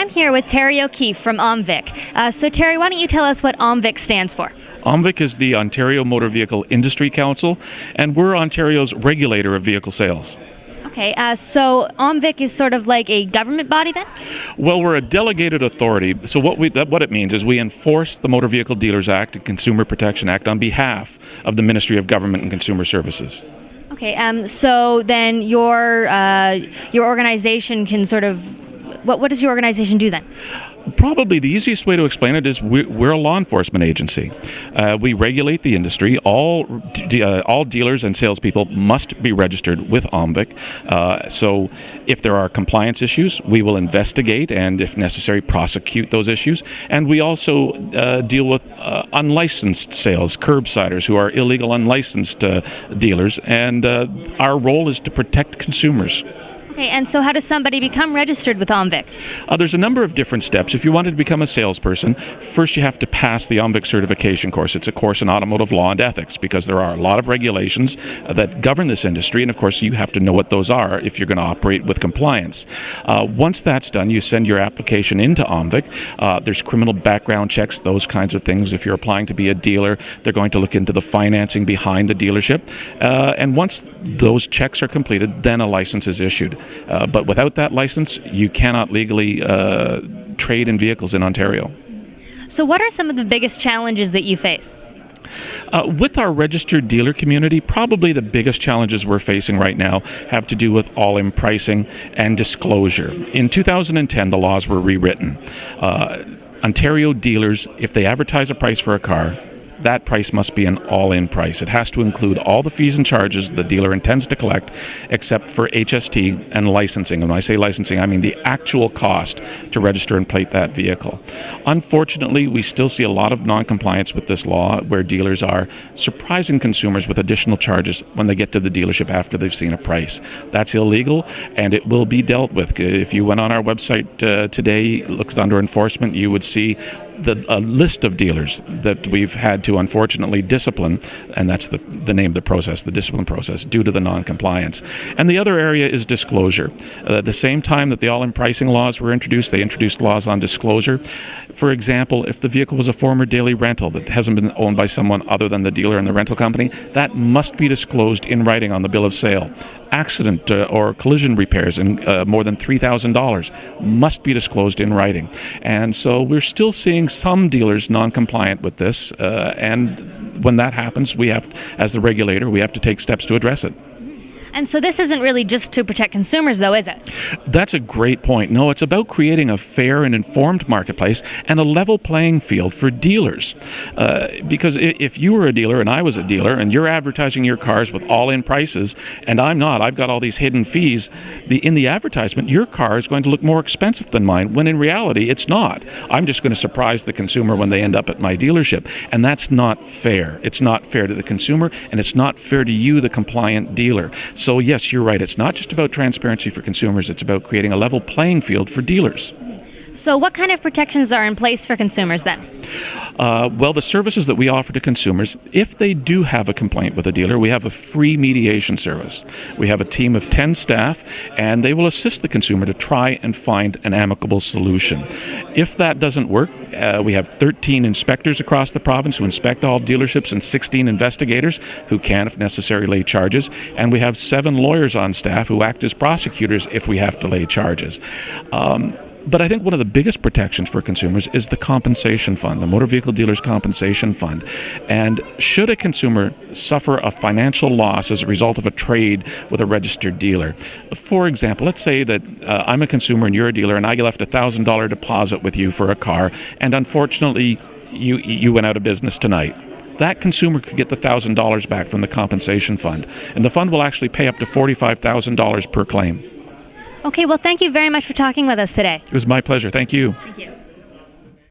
I'm here with Terry O'Keefe from OMVIC. So Terry, why don't you tell us what OMVIC stands for? OMVIC is the Ontario Motor Vehicle Industry Council, and we're Ontario's regulator of vehicle sales. Okay, so OMVIC is sort of like a government body then? Well, we're a delegated authority, so what it means is we enforce the Motor Vehicle Dealers Act and Consumer Protection Act on behalf of the Ministry of Government and Consumer Services. Okay, so then your organization can sort of, what does your organization do then? Probably the easiest way to explain it is we're a law enforcement agency. We regulate the industry. All dealers and salespeople must be registered with OMVIC. So if there are compliance issues, we will investigate and, if necessary, prosecute those issues. And we also deal with unlicensed sales, curbsiders who are illegal, unlicensed dealers. And our role is to protect consumers. Okay, and so how does somebody become registered with OMVIC? There's a number of different steps. If you wanted to become a salesperson, first you have to pass the OMVIC certification course. It's a course in automotive law and ethics because there are a lot of regulations that govern this industry, and of course you have to know what those are if you're going to operate with compliance. Once that's done, you send your application into OMVIC. There's criminal background checks, those kinds of things. If you're applying to be a dealer, they're going to look into the financing behind the dealership. And once those checks are completed, then a license is issued. But without that license, you cannot legally trade in vehicles in Ontario. So what are some of the biggest challenges that you face? With our registered dealer community, probably the biggest challenges we're facing right now have to do with all-in pricing and disclosure. In 2010, the laws were rewritten. Ontario dealers, if they advertise a price for a car, that price must be an all-in price. It has to include all the fees and charges the dealer intends to collect, except for HST and licensing. And when I say licensing, I mean the actual cost to register and plate that vehicle. Unfortunately, we still see a lot of non-compliance with this law, where dealers are surprising consumers with additional charges when they get to the dealership after they've seen a price. That's illegal, and it will be dealt with. If you went on our website today, looked under enforcement, you would see a list of dealers that we've had to unfortunately discipline, and that's the name of the process, the discipline process, due to the non-compliance. And the other area is disclosure. At the same time that the all-in pricing laws were introduced, they introduced laws on disclosure. For example, if the vehicle was a former daily rental that hasn't been owned by someone other than the dealer and the rental company, that must be disclosed in writing on the bill of sale. Accident or collision repairs in more than $3,000 must be disclosed in writing. And so we're still seeing some dealers non-compliant with this, and when that happens, we have, as the regulator, we have to take steps to address it. And so this isn't really just to protect consumers, though, is it? That's a great point. No, it's about creating a fair and informed marketplace and a level playing field for dealers. Because if you were a dealer and I was a dealer and you're advertising your cars with all-in prices and I'm not, I've got all these hidden fees, in the advertisement, your car is going to look more expensive than mine, when in reality it's not. I'm just going to surprise the consumer when they end up at my dealership. And that's not fair. It's not fair to the consumer, and it's not fair to you, the compliant dealer. So yes, you're right. It's not just about transparency for consumers. It's about creating a level playing field for dealers. So what kind of protections are in place for consumers then? Well, the services that we offer to consumers, if they do have a complaint with a dealer, we have a free mediation service. We have a team of 10 staff, and they will assist the consumer to try and find an amicable solution. If that doesn't work, we have 13 inspectors across the province who inspect all dealerships and 16 investigators who can, if necessary, lay charges. And we have 7 lawyers on staff who act as prosecutors if we have to lay charges. But I think one of the biggest protections for consumers is the compensation fund, the Motor Vehicle Dealers Compensation Fund. And should a consumer suffer a financial loss as a result of a trade with a registered dealer, for example, let's say that I'm a consumer and you're a dealer and I left a $1,000 deposit with you for a car, and unfortunately you went out of business tonight. That consumer could get the $1,000 back from the compensation fund, and the fund will actually pay up to $45,000 per claim. Okay, well, thank you very much for talking with us today. It was my pleasure. Thank you. Thank you.